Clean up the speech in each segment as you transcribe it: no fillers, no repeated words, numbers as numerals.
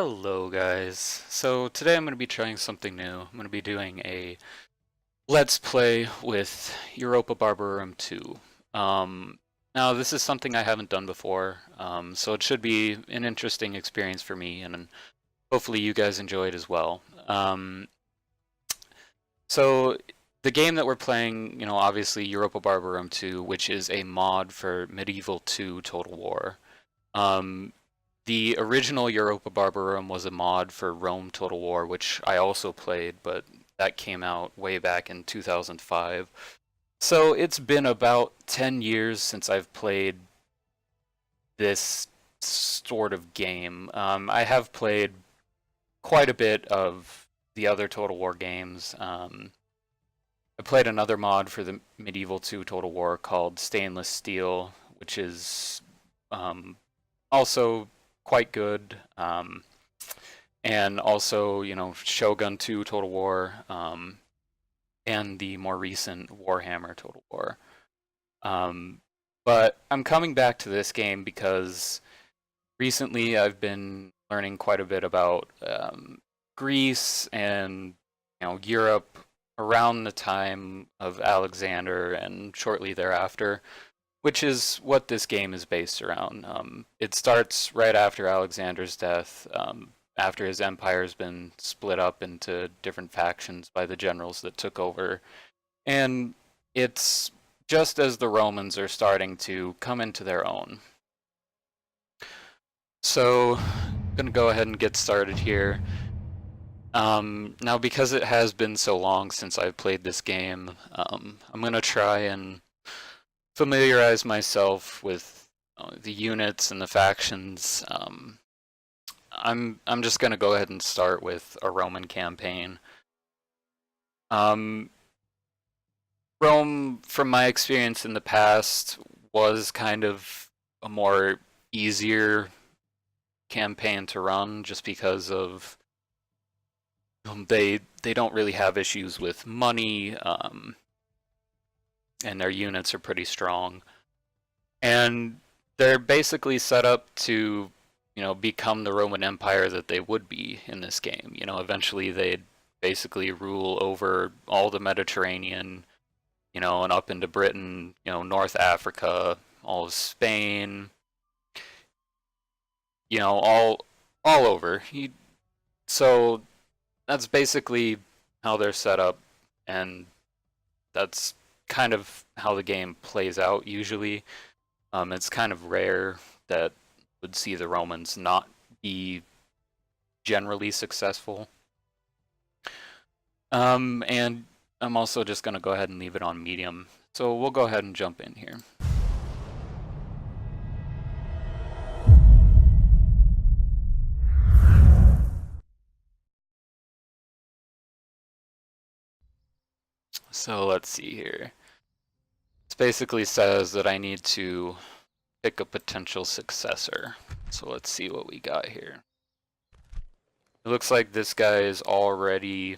Hello guys. So today I'm going to be trying something new. I'm going to be doing a Let's Play with Europa Barbarorum 2. Now this is something I haven't done before, so it should be an interesting experience for me and hopefully you guys enjoy it as well. So the game that we're playing, obviously Europa Barbarorum 2, which is a mod for Medieval 2 Total War. Um, the original Europa Barbarorum was a mod for Rome Total War, which I also played, but that came out way back in 2005. So it's been about 10 years since I've played this sort of game. I have played quite a bit of the other Total War games. I played another mod for the Medieval 2 Total War called Stainless Steel, which is also quite good. And also, Shogun 2 Total War, and the more recent Warhammer Total War. But I'm coming back to this game because recently I've been learning quite a bit about Greece and Europe around the time of Alexander and shortly thereafter, which is what this game is based around. It starts right after Alexander's death, after his empire has been split up into different factions by the generals that took over. And it's just as the Romans are starting to come into their own. So I'm going to go ahead and get started here. Now, because it has been so long since I've played this game, I'm going to try and familiarize myself with the units and the factions. I'm just gonna go ahead and start with a Roman campaign. Rome, from my experience in the past, was kind of a more easier campaign to run, just because of they don't really have issues with money, and their units are pretty strong. And they're basically set up to, become the Roman Empire that they would be in this game. Eventually they'd basically rule over all the Mediterranean, and up into Britain, North Africa, all of Spain, all over. So that's basically how they're set up, and that's kind of how the game plays out usually. It's kind of rare that would see the Romans not be generally successful. And I'm also just going to go ahead and leave it on medium. So we'll go ahead and jump in here. So let's see here. This basically says that I need to pick a potential successor. So let's see what we got here. It looks like this guy is already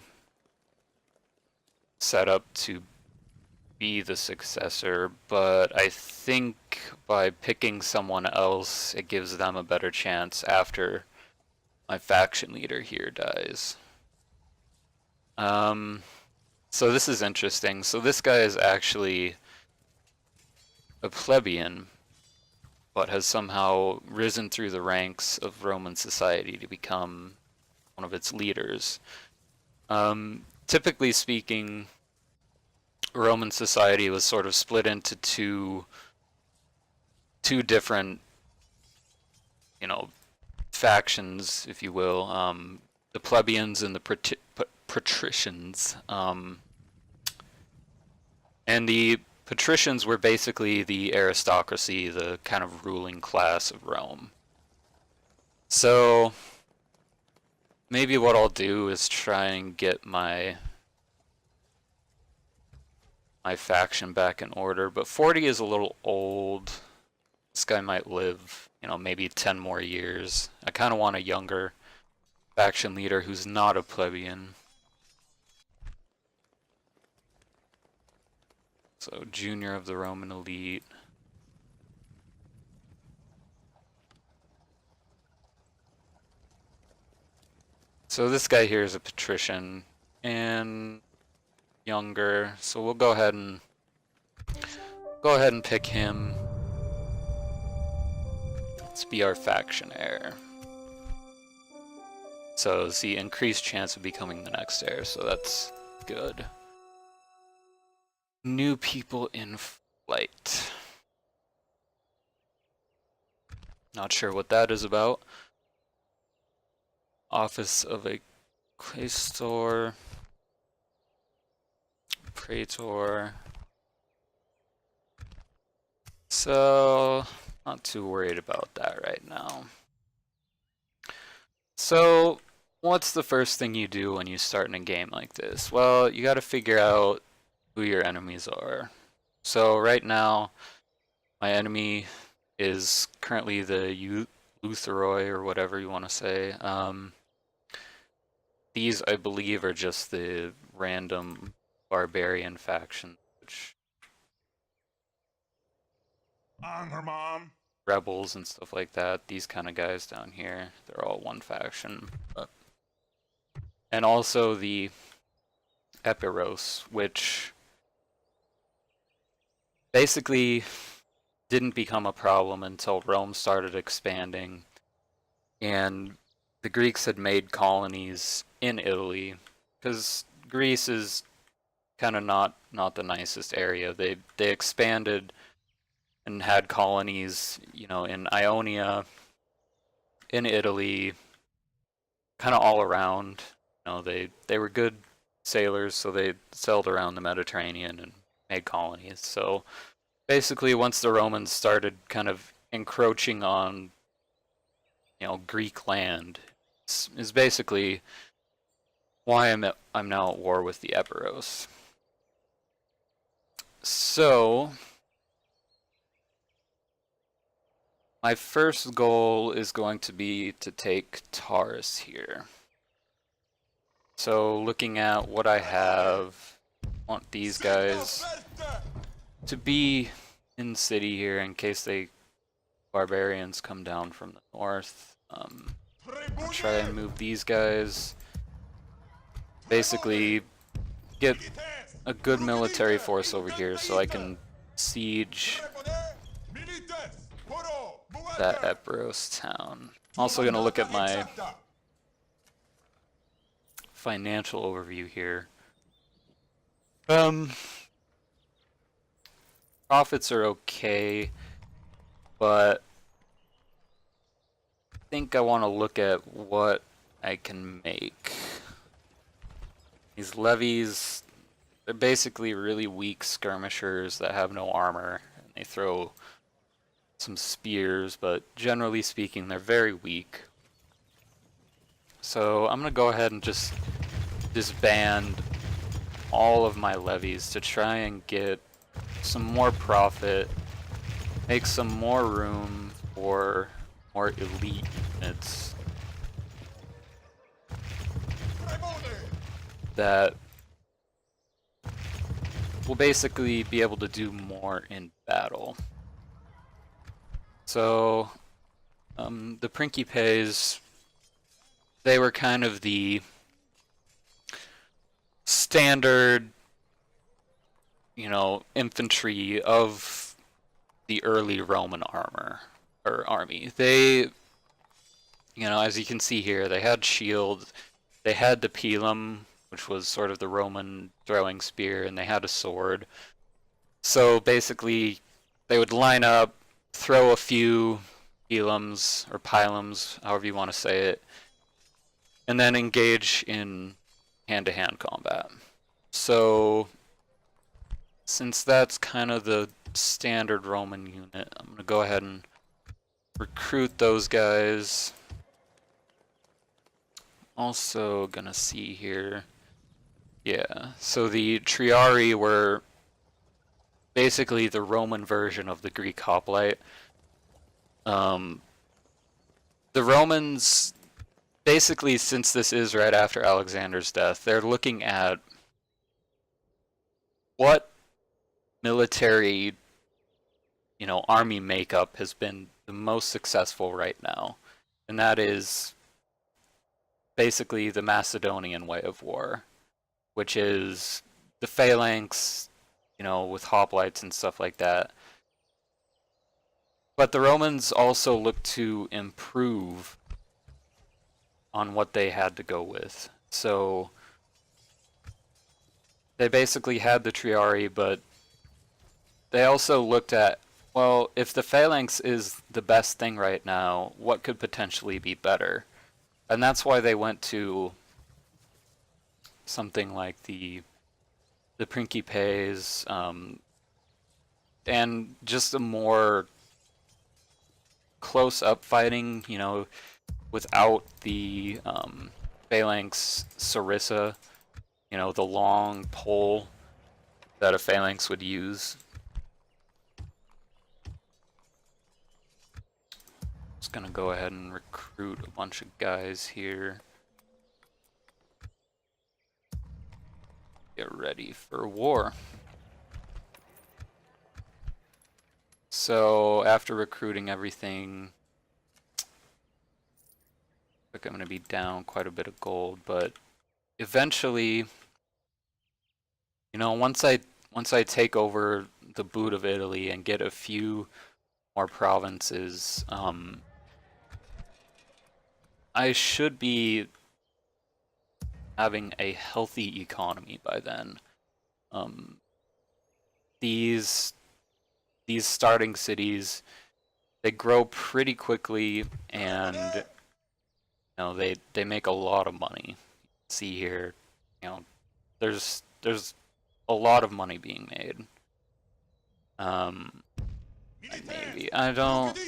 set up to be the successor, but I think by picking someone else, it gives them a better chance after my faction leader here dies. So this is interesting. So this guy is actually a plebeian, but has somehow risen through the ranks of Roman society to become one of its leaders. Typically speaking, Roman society was sort of split into two different, factions, if you will. The plebeians and the patricians. And the patricians were basically the aristocracy, the kind of ruling class of Rome. So maybe what I'll do is try and get my faction back in order, but 40 is a little old. This guy might live, maybe 10 more years. I kind of want a younger faction leader who's not a plebeian. So, junior of the Roman elite. So this guy here is a patrician and younger, so we'll go ahead and pick him. Let's be our faction heir. So see, increased chance of becoming the next heir, so that's good. New people in flight. Not sure what that is about. Office of a Quaestor. Praetor. So, not too worried about that right now. So, what's the first thing you do when you start in a game like this? Well, you gotta figure out who your enemies are. So right now, my enemy is currently the Lutheroi, or whatever you want to say. These, I believe, are just the random barbarian faction, which rebels and stuff like that. These kind of guys down here, they're all one faction. And also the Epiros, which basically didn't become a problem until Rome started expanding, and the Greeks had made colonies in Italy, because Greece is kind of not the nicest area. They expanded and had colonies, you know, in Ionia, in Italy, kind of all around. You know, they were good sailors, so they sailed around the Mediterranean and made colonies. So basically, once the Romans started kind of encroaching on, you know, Greek land, is basically why I'm now at war with the Epiros. So my first goal is going to be to take Taurus here. So looking at what I have, I want these guys to be in city here in case barbarians come down from the north. I'll try and move these guys. Basically get a good military force over here so I can siege that Epiros town. Also gonna look at my financial overview here. Profits are okay, but I think I want to look at what I can make. These levies, they're basically really weak skirmishers that have no armor, and they throw some spears, but generally speaking, they're very weak. So I'm gonna go ahead and just disband all of my levies to try and get some more profit, make some more room for more elite units that will basically be able to do more in battle. So the Principes, they were kind of the standard, you know, infantry of the early Roman army. They, you know, as you can see here, they had shield, they had the pilum, which was sort of the Roman throwing spear, and they had a sword. So basically, they would line up, throw a few pilums, or pilums, however you want to say it, and then engage in hand-to-hand combat. So since that's kind of the standard Roman unit, I'm going to go ahead and recruit those guys. Also gonna see here, yeah, so the Triarii were basically the Roman version of the Greek hoplite. The Romans, basically, since this is right after Alexander's death, they're looking at what military, you know, army makeup has been the most successful right now, and that is basically the Macedonian way of war, which is the phalanx, you know, with hoplites and stuff like that. But the Romans also looked to improve on what they had to go with. So they basically had the Triarii, but they also looked at, well, if the phalanx is the best thing right now, what could potentially be better? And that's why they went to something like the Principes, and just a more close-up fighting, you know, without the phalanx sarissa, you know, the long pole that a phalanx would use. Just gonna go ahead and recruit a bunch of guys here. Get ready for war. So after recruiting everything, I think I'm gonna be down quite a bit of gold, but eventually, you know, once I take over the boot of Italy and get a few more provinces, I should be having a healthy economy by then. These starting cities, they grow pretty quickly, and you know, they make a lot of money. See here, you know, there's a lot of money being made. Navy. I don't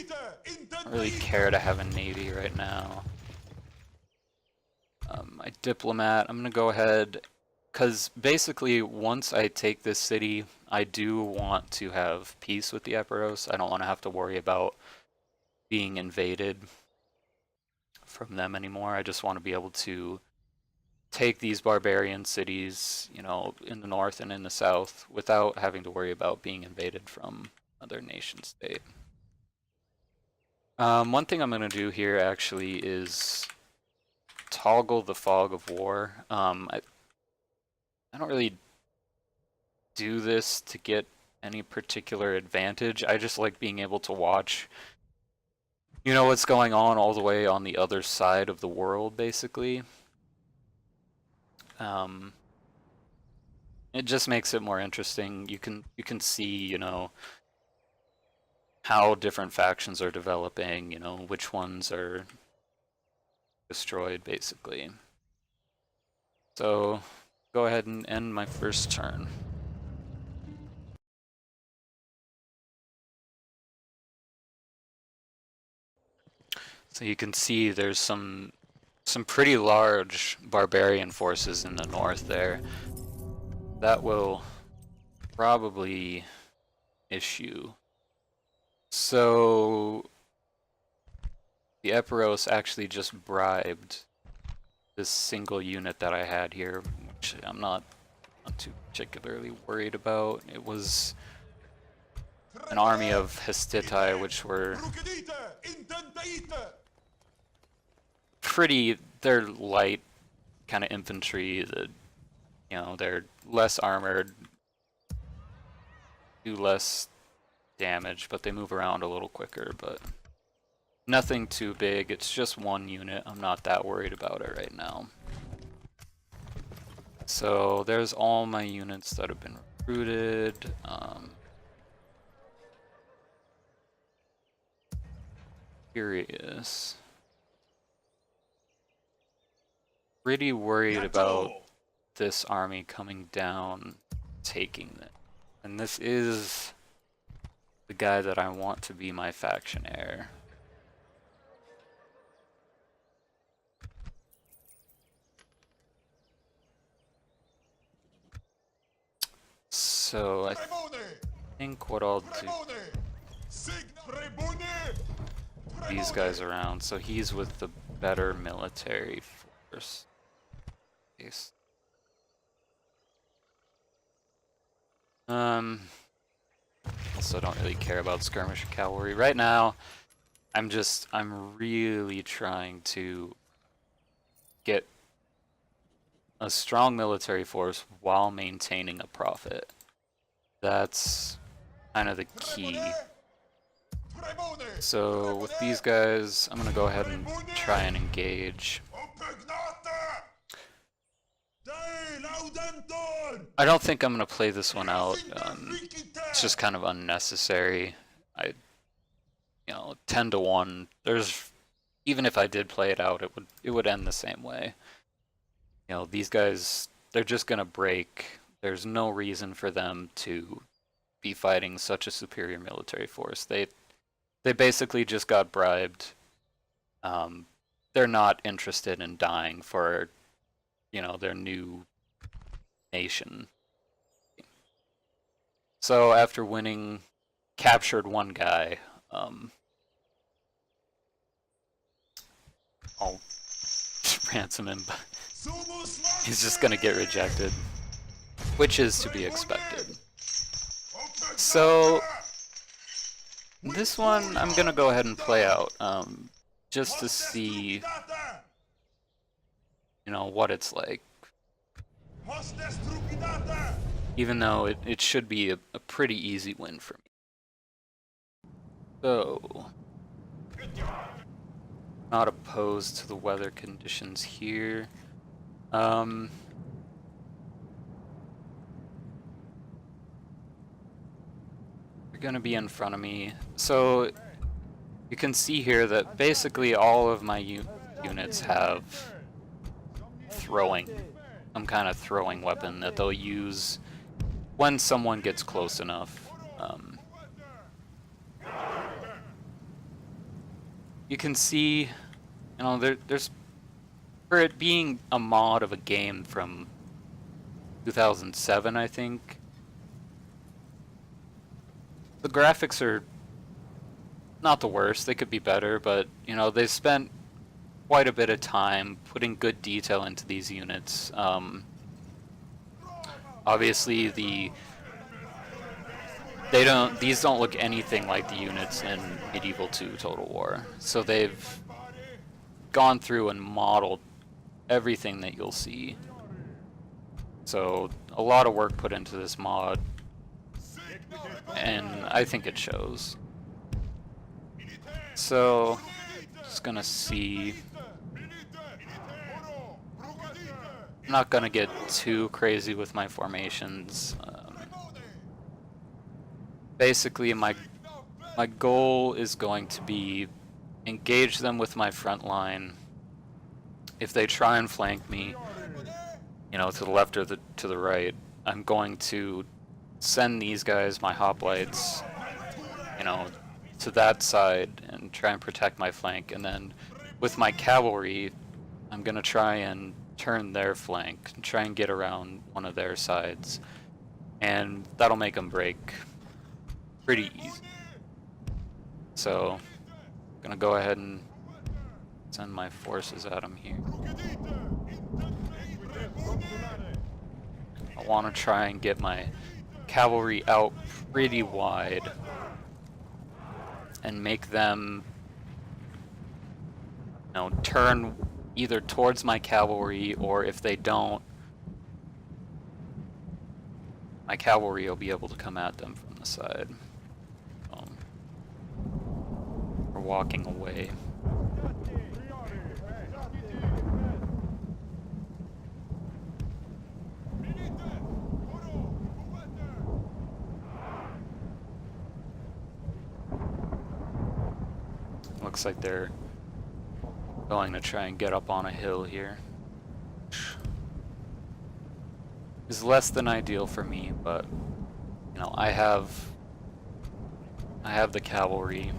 really care to have a navy right now. My diplomat, I'm gonna go ahead, because basically once I take this city, I do want to have peace with the Epiros. I don't want to have to worry about being invaded from them anymore. I just want to be able to take these barbarian cities, you know, in the north and in the south without having to worry about being invaded from another nation state. One thing I'm going to do here actually is toggle the fog of war. I don't really do this to get any particular advantage. I just like being able to watch, you know, what's going on all the way on the other side of the world, basically. It just makes it more interesting. You can see, you know, how different factions are developing, you know, which ones are destroyed, basically. So, go ahead and end my first turn. So you can see there's some pretty large barbarian forces in the north there. That will probably issue. So the Epiros actually just bribed this single unit that I had here, which I'm not too particularly worried about. It was an army of Histitai, which were they're light kind of infantry that, you know, they're less armored, do less damage, but they move around a little quicker, but nothing too big. It's just one unit. I'm not that worried about it right now. So there's all my units that have been recruited. Curious. Pretty worried about this army coming down, taking it. And this is the guy that I want to be my faction heir. So I think what I'll do, these guys around, so he's with the better military force. Also don't really care about skirmish cavalry right now. I'm really trying to get a strong military force while maintaining a profit. That's kind of the key. So with these guys, I'm going to go ahead and try and engage. I don't think I'm going to play this one out. It's just kind of unnecessary. 10 to 1. Even if I did play it out, it would end the same way. These guys, they're just going to break. There's no reason for them to be fighting such a superior military force. They basically just got bribed. They're not interested in dying for, their new nation. So after captured one guy, I'll ransom him, but he's just gonna get rejected, which is to be expected. So this one I'm gonna go ahead and play out, just to see, what it's like. Even though it should be a pretty easy win for me. So, not opposed to the weather conditions here. They're gonna be in front of me. So you can see here that basically all of my units have some kind of throwing weapon that they'll use when someone gets close enough. You can see, there's, for it being a mod of a game from 2007, I think, the graphics are not the worst. They could be better, but, they spent quite a bit of time putting good detail into these units. Obviously, these don't look anything like the units in Medieval 2 Total War. So they've gone through and modeled everything that you'll see. So a lot of work put into this mod, and I think it shows. So just gonna see. I'm not gonna get too crazy with my formations. Basically, my goal is going to be engage them with my front line. If they try and flank me, to the left or to the right, I'm going to send these guys, my hoplites, to that side and try and protect my flank. And then with my cavalry, I'm gonna try and turn their flank and try and get around one of their sides, and that'll make them break pretty easy. So I'm gonna go ahead and send my forces at them here. I want to try and get my cavalry out pretty wide and make them turn either towards my cavalry, or if they don't, my cavalry will be able to come at them from the side. We're walking away. Looks like they're going to try and get up on a hill here. Is less than ideal for me, but I have the cavalry.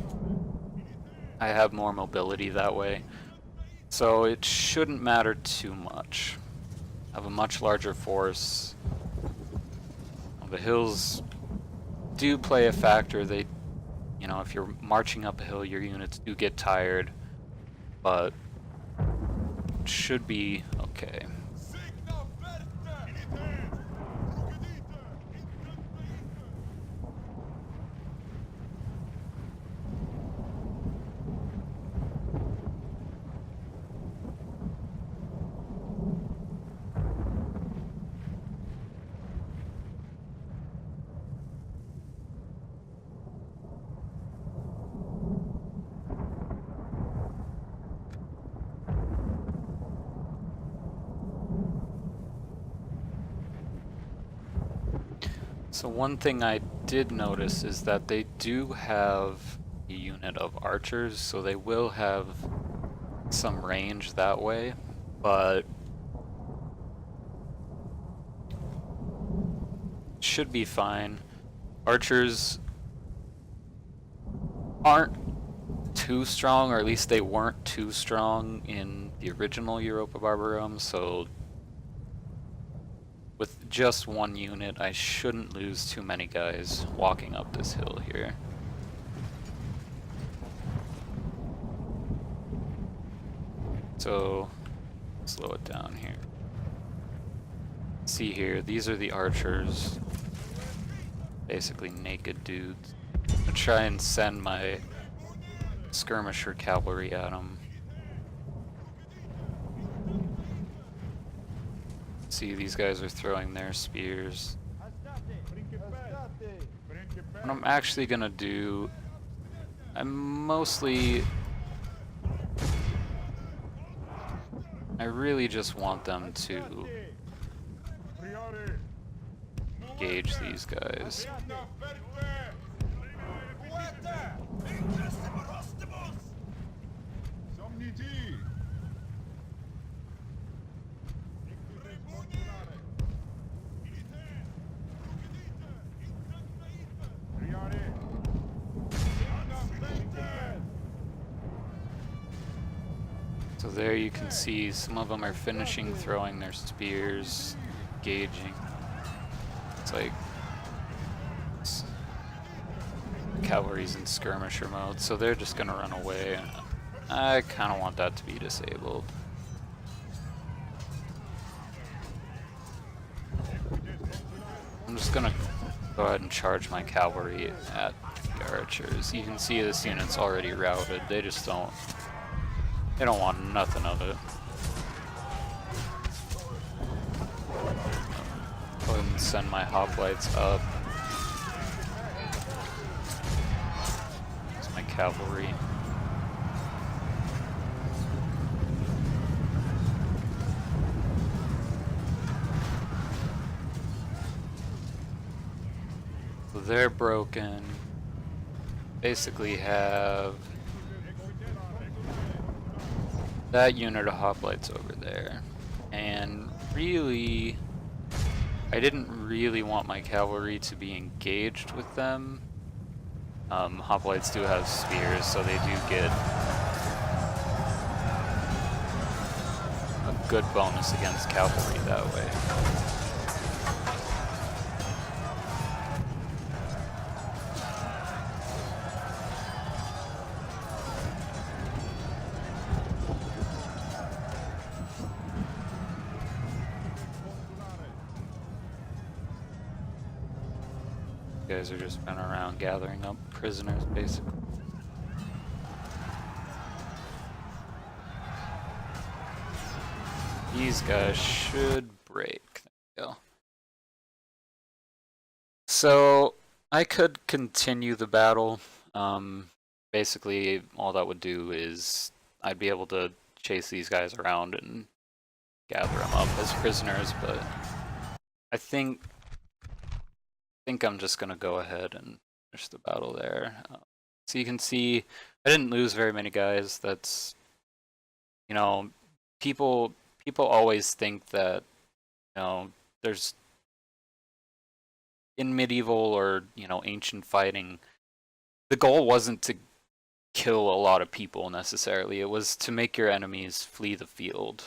I have more mobility that way, so it shouldn't matter too much. I have a much larger force. The hills do play a factor. They, if you're marching up a hill, your units do get tired, but it should be okay. So one thing I did notice is that they do have a unit of archers, so they will have some range that way, but should be fine. Archers aren't too strong, or at least they weren't too strong in the original Europa Barbarorum, so with just one unit I shouldn't lose too many guys walking up this hill here. So, slow it down here. See here, these are the archers. Basically naked dudes. I'm gonna try and send my skirmisher cavalry at them. See, these guys are throwing their spears. What I'm actually gonna do, I really just want them to engage these guys. So there you can see some of them are finishing throwing their spears, engaging. It's like cavalry's in skirmisher mode, so they're just gonna run away. I kind of want that to be disabled. I'm just gonna go ahead and charge my cavalry at the archers. You can see this unit's already routed. They just don't want nothing of it. Go ahead and send my hoplites up. It's my cavalry. So they're broken. Basically have that unit of hoplites over there. And really, I didn't really want my cavalry to be engaged with them. Hoplites do have spears, so they do get a good bonus against cavalry that way. You guys are just running around gathering up prisoners, basically. These guys should break. There we go. So I could continue the battle. Basically, all that would do is I'd be able to chase these guys around and gather them up as prisoners, but I think I'm just gonna go ahead and finish the battle there. So you can see I didn't lose very many guys. That's, you know, people always think that, you know, there's in medieval or, you know, ancient fighting, the goal wasn't to kill a lot of people necessarily. It was to make your enemies flee the field.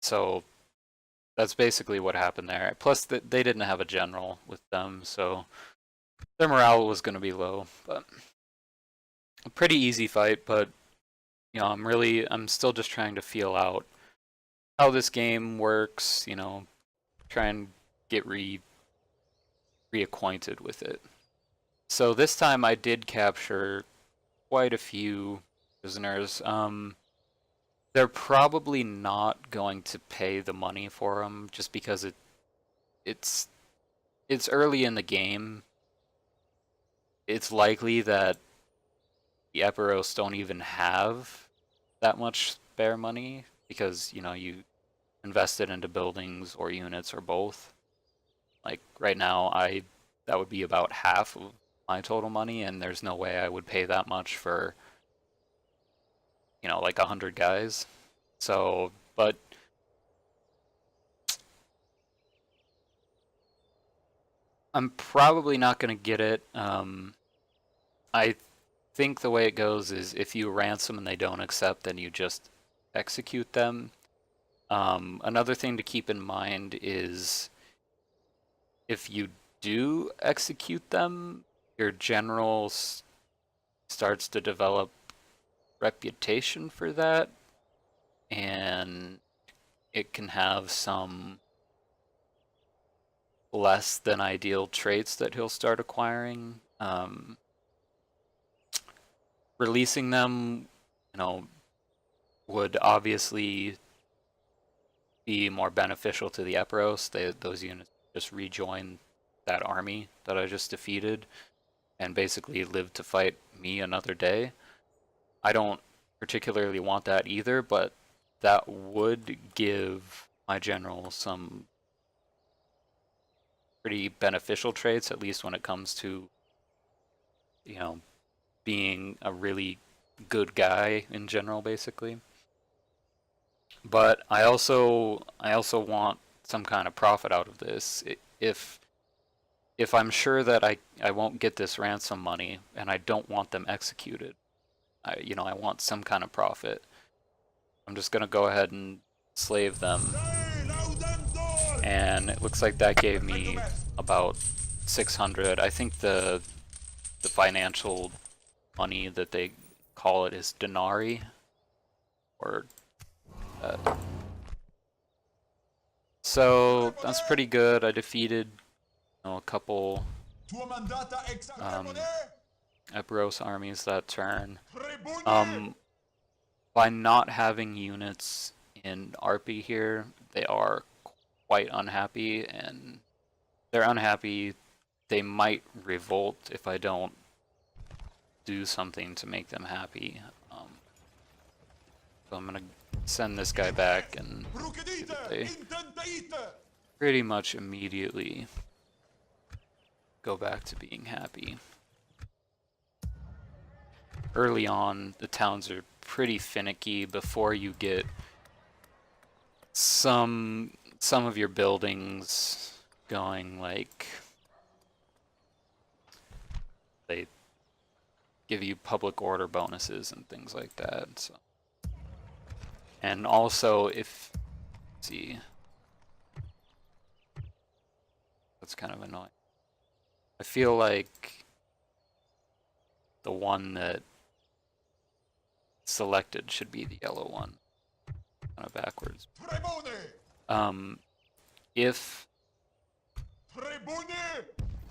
So that's basically what happened there. Plus, they didn't have a general with them, so their morale was going to be low. But a pretty easy fight. But you know, I'm still just trying to feel out how this game works. You know, try and get reacquainted with it. So this time I did capture quite a few prisoners. They're probably not going to pay the money for them just because it's early in the game. It's likely that the Epiros don't even have that much spare money because, you know, invested into buildings or units or both. Like right now, that would be about half of my total money, and there's no way I would pay that much for, like 100 guys. So, but I'm probably not going to get it. I think the way it goes is if you ransom and they don't accept, then you just execute them. Another thing to keep in mind is if you do execute them, your general starts to develop reputation for that, and it can have some less than ideal traits that he'll start acquiring. Releasing them, would obviously be more beneficial to the Eperos. Those units just rejoin that army that I just defeated and basically live to fight me another day. I don't particularly want that either, but that would give my general some pretty beneficial traits, at least when it comes to, being a really good guy in general, basically. But I also want some kind of profit out of this. If I'm sure that I won't get this ransom money and I don't want them executed, I want some kind of profit. I'm just gonna go ahead and slave them, and it looks like that gave me about 600. I think the financial money that they call it is denarii, or so that's pretty good. I defeated a couple Eperos armies that turn. By not having units in Arpi here, they are quite unhappy, and they're unhappy. They might revolt if I don't do something to make them happy. So I'm gonna send this guy back, and they pretty much immediately go back to being happy. Early on, the towns are pretty finicky before you get some of your buildings going. Like, they give you public order bonuses and things like that. So. And also, let's see, that's kind of annoying. I feel like the one that selected should be the yellow one, kind of backwards. If,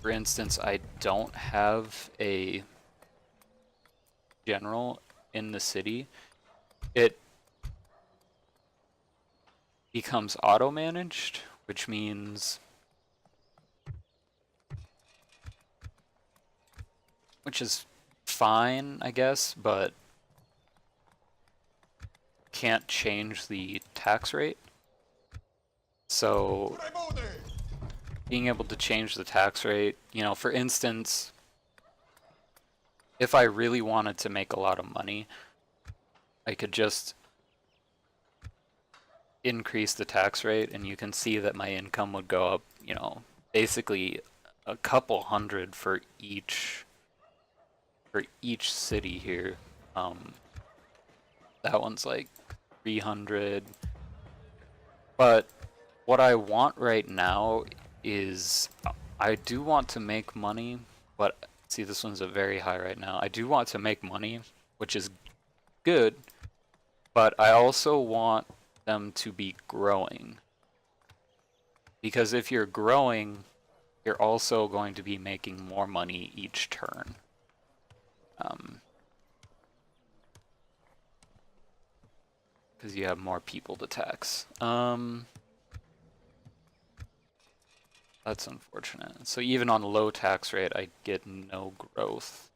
for instance, I don't have a general in the city, it becomes auto-managed, which means, which is fine, I guess, but can't change the tax rate. So being able to change the tax rate, for instance, if I really wanted to make a lot of money, I could just increase the tax rate, and you can see that my income would go up, basically a couple hundred for each city here. That one's like 300. But what I want right now is, I do want to make money, but see, this one's a very high right now. I do want to make money, which is good, but I also want them to be growing. Because if you're growing, you're also going to be making more money each turn. Because you have more people to tax. That's unfortunate. So even on low tax rate, I get no growth.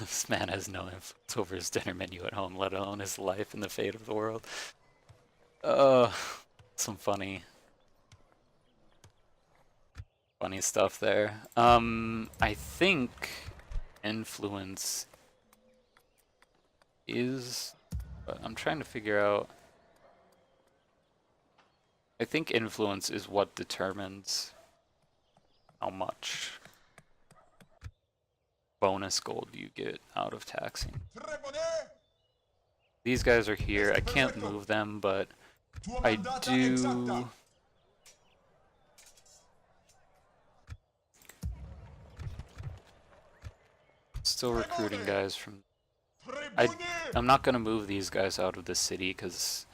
This man has no influence over his dinner menu at home, let alone his life and the fate of the world. Some funny stuff there. I think influence is... I'm trying to figure out... I think influence is what determines how much bonus gold you get out of taxing. These guys are here. I can't move them, but I do... Still recruiting guys from... I'm not going to move these guys out of the city because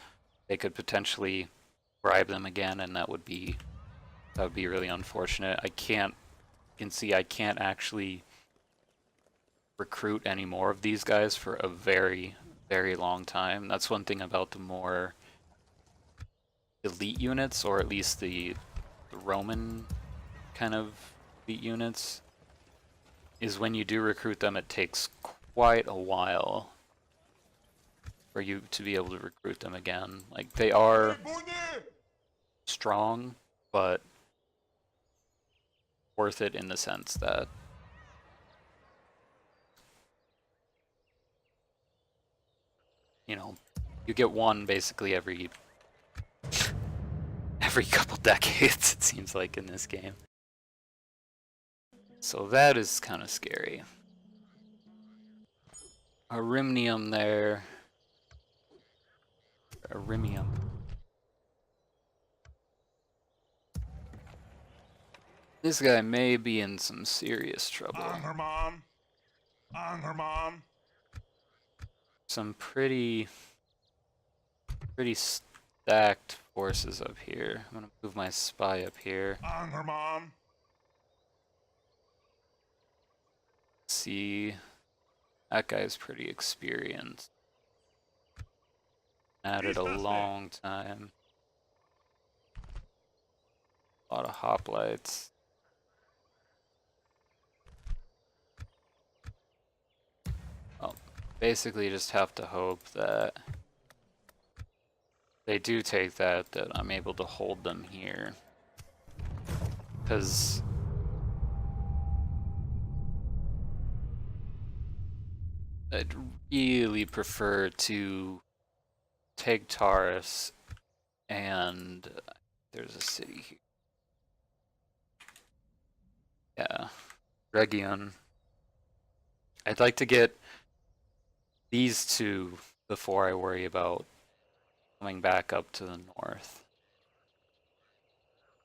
they could potentially bribe them again, and that would be really unfortunate. I can't... You can see I can't actually recruit any more of these guys for a very, very long time. That's one thing about the more elite units, or at least the Roman kind of elite units, is when you do recruit them, it takes quite a while for you to be able to recruit them again. Like, they are strong, but worth it in the sense that you get one basically every couple decades, it seems like, in this game. So that is kind of scary. Arimnium there. Arimium. This guy may be in some serious trouble. Some pretty stacked forces up here. I'm gonna move my spy up here. See, that guy's pretty experienced. At it a long time. A lot of hoplites. Well, basically just have to hope that they do take that I'm able to hold them here. Because I'd really prefer to take Taurus, and there's a city here. Yeah, Region. I'd like to get these two before I worry about coming back up to the north,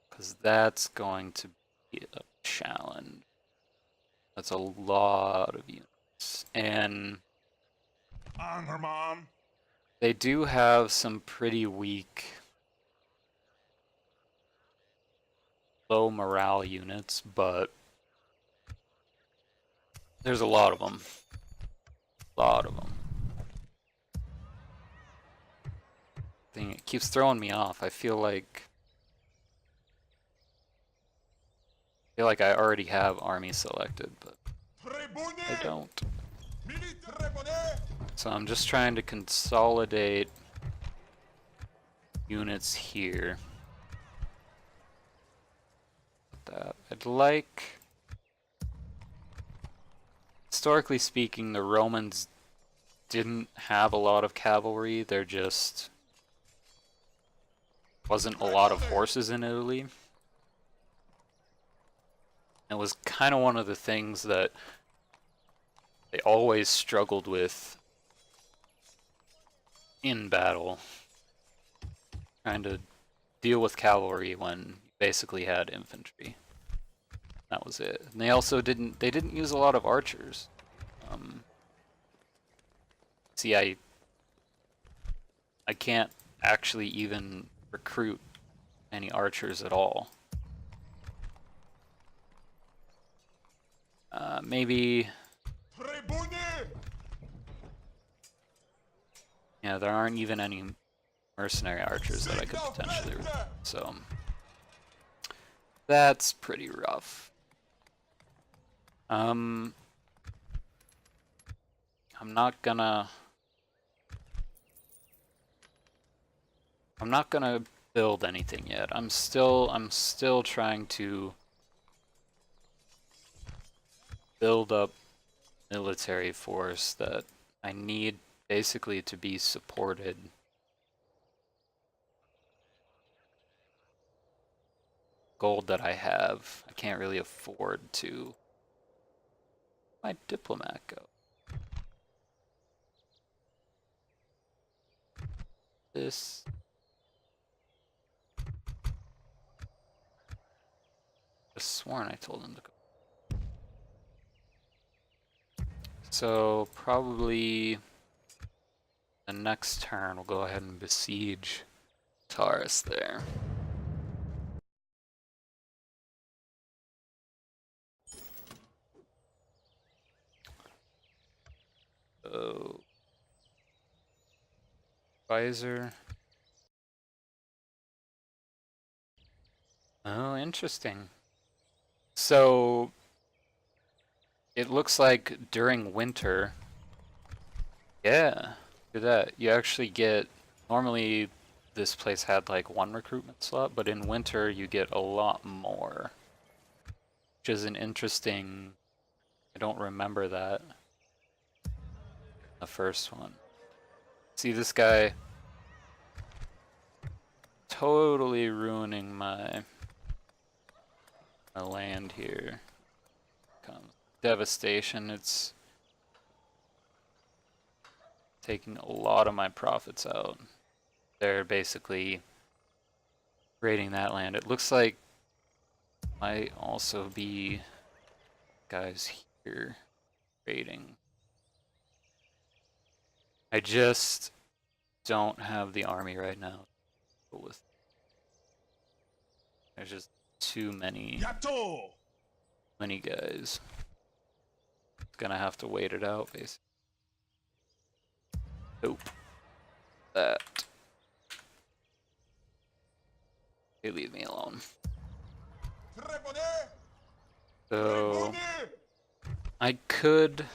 because that's going to be a challenge. That's a lot of units, and they do have some pretty weak, low morale units, but there's a lot of them. It keeps throwing me off. I feel like I already have army selected, but I don't. So I'm just trying to consolidate units here. I'd like... Historically speaking, the Romans didn't have a lot of cavalry. There just wasn't a lot of horses in Italy. It was kind of one of the things that they always struggled with in battle, trying to deal with cavalry when you basically had infantry. That was it. And they also didn't use a lot of archers. See, I can't actually even recruit any archers at all. Maybe... Yeah, there aren't even any mercenary archers that I could potentially recruit, so that's pretty rough. I'm not gonna build anything yet. I'm still trying to build up military force that I need basically to be supported. Gold that I have, I can't really afford to. Where'd my diplomat go? This. I sworn I told him to go. So probably the next turn we'll go ahead and besiege Taurus there. So Visor. Oh, interesting. So it looks like during winter, yeah, do that. You actually get, normally this place had like one recruitment slot, but in winter you get a lot more, which is an interesting, I don't remember that, the first one. See this guy totally ruining my land here. Comes devastation. It's taking a lot of my profits out. They're basically raiding that land. It looks like might also be guys here raiding. I just don't have the army right now to deal with. There's just too many guys. Gonna have to wait it out, basically. Nope. That. They leave me alone. So I could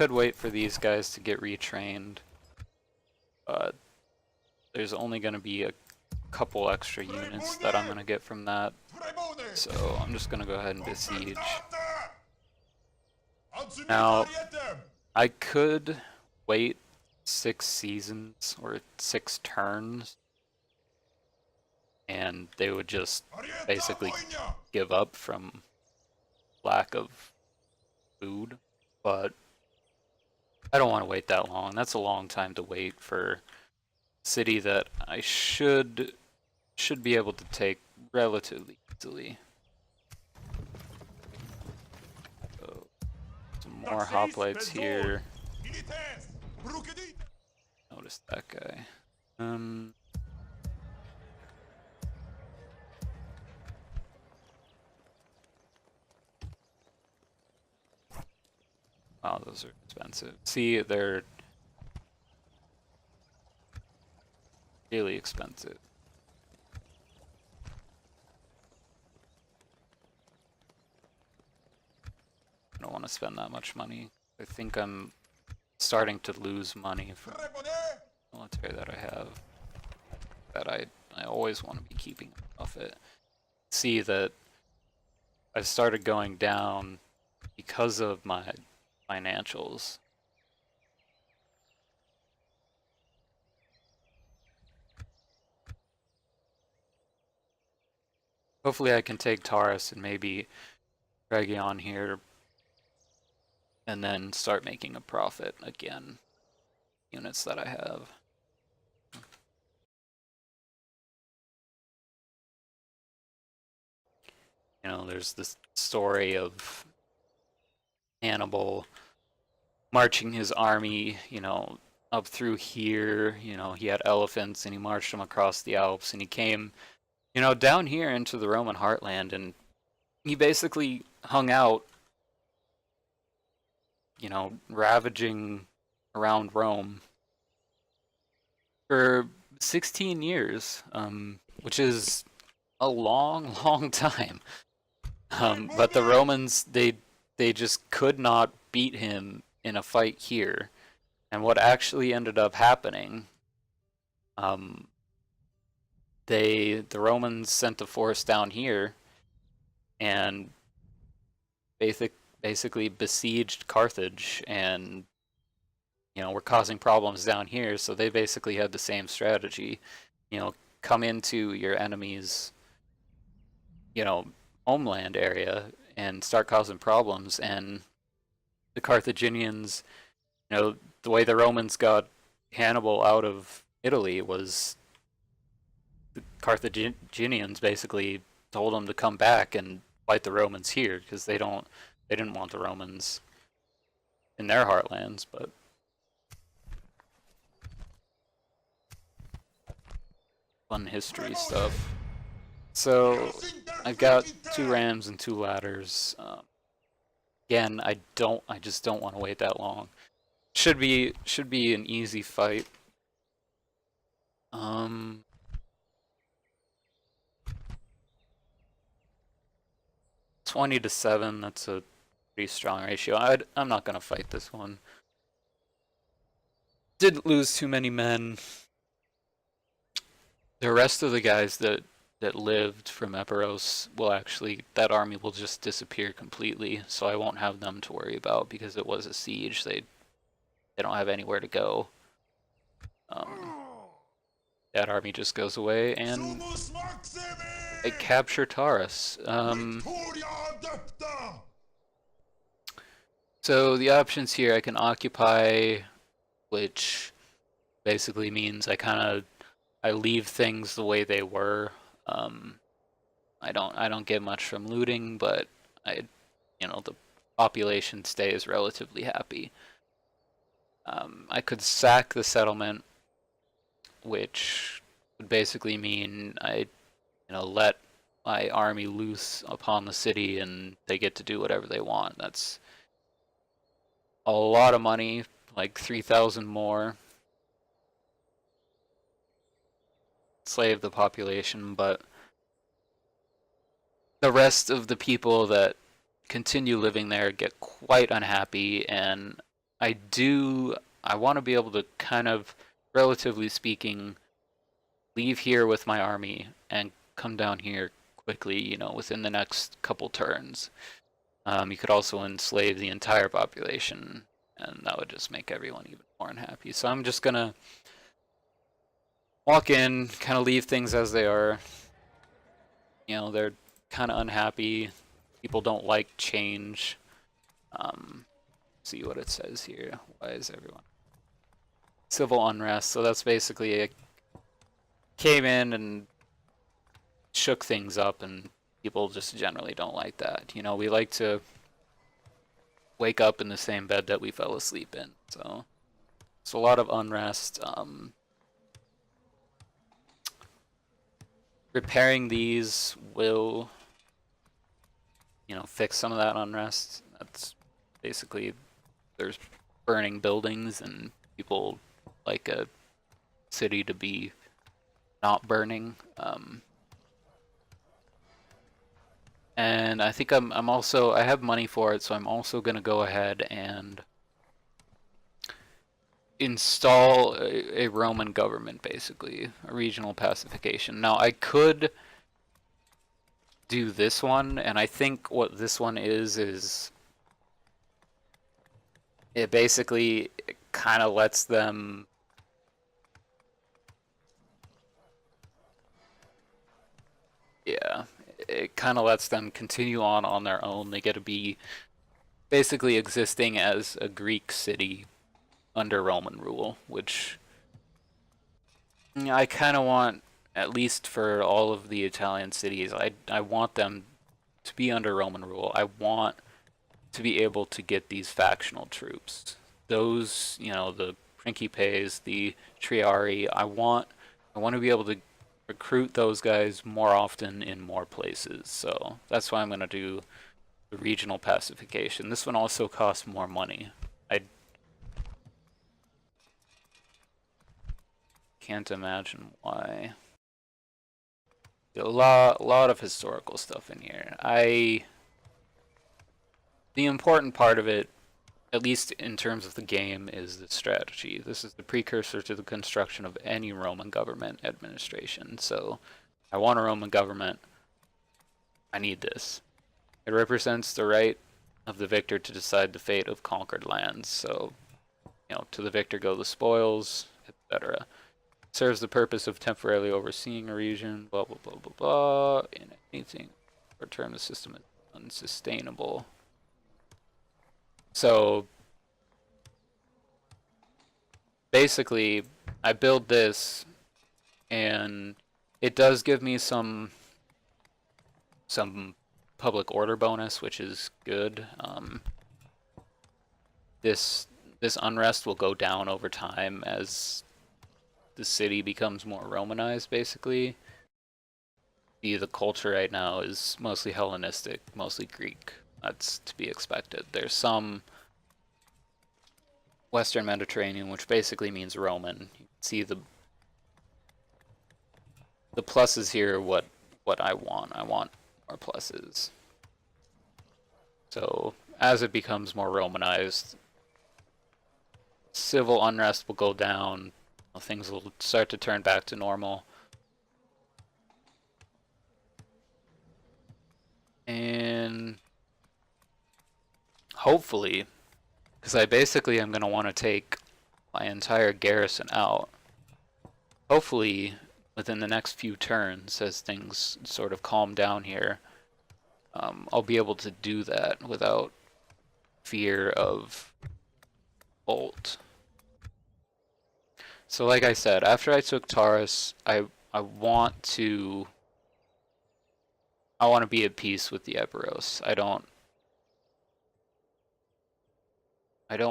wait for these guys to get retrained, but there's only gonna be a couple extra units that I'm gonna get from that. So I'm just gonna go ahead and besiege. Now, I could wait 6 seasons or 6 turns and they would just basically give up from lack of food, but I don't want to wait that long. That's a long time to wait for a city that I should be able to take relatively easily. So, some more hoplites here. Notice that guy. Wow, those are expensive. See, they're really expensive. I don't want to spend that much money. I think I'm starting to lose money from the military that I have. That I always want to be keeping off it. See that I've started going down because of my financials. Hopefully I can take Taurus and maybe Region here and then start making a profit again. Units that I have. You know, there's this story of Hannibal marching his army, you know, up through here. You know, he had elephants and he marched them across the Alps and he came, you know, down here into the Roman heartland and he basically hung out, you know, ravaging around Rome for 16 years, which is a long, long time. But the Romans, they just could not beat him in a fight here. And what actually ended up happening, um, the Romans sent a force down here and basically besieged Carthage, and were causing problems down here. So they basically had the same strategy, come into your enemy's homeland area and start causing problems. And the Carthaginians, the way the Romans got Hannibal out of Italy was the Carthaginians basically told him to come back and fight the Romans here, because they didn't want the Romans in their heartlands. But fun history stuff. So I've got 2 rams and 2 ladders. Again, I just don't want to wait that long. Should be an easy fight. 20-7. That's a pretty strong ratio. I'm not gonna fight this one. Didn't lose too many men. The rest of the guys that lived from Epiros will actually, that army will just disappear completely, so I won't have them to worry about, because it was a siege. They don't have anywhere to go. That army just goes away, and I capture Taurus. So the options here, I can occupy, which basically means I leave things the way they were. I don't get much from looting, but the population stays relatively happy. I could sack the settlement, which would basically mean I let my army loose upon the city and they get to do whatever they want. That's a lot of money, like 3,000 more. Slave the population, but the rest of the people that continue living there get quite unhappy, and I want to be able to kind of, relatively speaking, leave here with my army and come down here quickly, within the next couple turns. You could also enslave the entire population, and that would just make everyone even more unhappy. So I'm just gonna walk in, kind of leave things as they are. They're kind of unhappy. People don't like change. See what it says here. Why is everyone? Civil unrest. So that's basically came in and shook things up, and people just generally don't like that. We like to wake up in the same bed that we fell asleep in. So it's a lot of unrest. Repairing these will, fix some of that unrest. That's basically, there's burning buildings, and people like a city to be not burning. And I think I'm also, I have money for it, so I'm also gonna go ahead and install a Roman government, basically a regional pacification. Now I could do this one, and I think what this one is it basically kind of lets them it kind of lets them continue on their own. They get to be basically existing as a Greek city under Roman rule, which I kind of want, at least for all of the Italian cities. I want them to be under Roman rule. I want to be able to get these factional troops. Those, the Principes, the Triari, I want to be able to recruit those guys more often in more places. So that's why I'm going to do the regional pacification. This one also costs more money. I can't imagine why. A lot of historical stuff in here. The important part of it at least in terms of the game, is the strategy. This is the precursor to the construction of any Roman government administration. So I want a Roman government. I need this. It represents the right of the victor to decide the fate of conquered lands. So, to the victor go the spoils, etc. Serves the purpose of temporarily overseeing a region, blah, blah, blah, blah, blah. In anything for term, the system is unsustainable. So, basically, I build this, and it does give me some public order bonus, which is good. This unrest will go down over time as the city becomes more Romanized, basically. The culture right now is mostly Hellenistic, mostly Greek. That's to be expected. There's some Western Mediterranean, which basically means Roman. You can see the pluses here. What I want more pluses. So as it becomes more Romanized, civil unrest will go down. Things will start to turn back to normal. And hopefully, because I basically am going to want to take my entire garrison out. Hopefully, within the next few turns, as things sort of calm down here, I'll be able to do that without fear of bolt. So like I said, after I took Taurus, I want to be at peace with the Epiros. I don't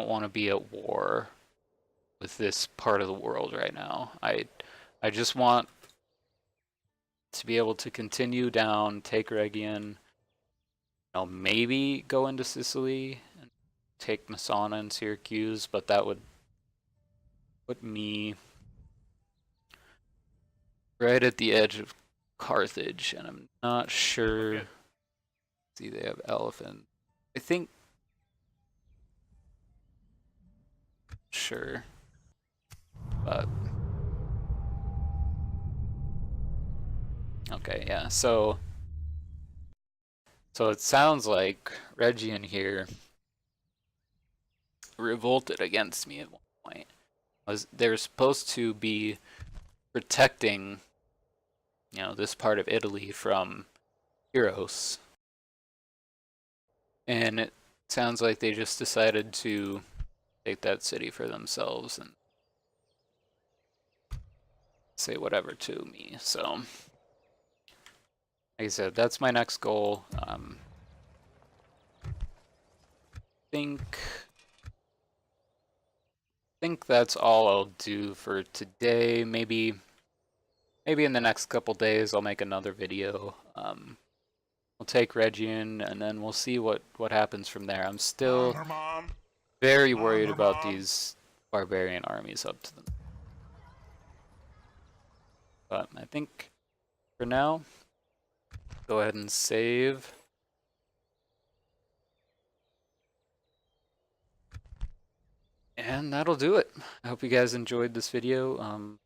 want to be at war with this part of the world right now. I just want to be able to continue down, take Rhegion, maybe go into Sicily and take Messana and Syracuse, but that would put me right at the edge of Carthage, and I'm not sure. Okay. See, they have elephant. I think. Sure. But. Okay, yeah, so it sounds like Rhegion here revolted against me at one point. They're supposed to be protecting, this part of Italy from Taurus. And it sounds like they just decided to take that city for themselves and say whatever to me. So, like I said, that's my next goal. Think that's all I'll do for today. Maybe in the next couple days I'll make another video. We'll take Rhegion and then we'll see what happens from there. I'm still very worried about these barbarian armies up to them. But I think for now, go ahead and save. And that'll do it. I hope you guys enjoyed this video.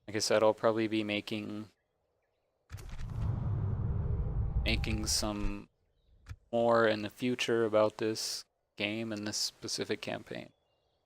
Like I said, I'll probably be making some more in the future about this game and this specific campaign.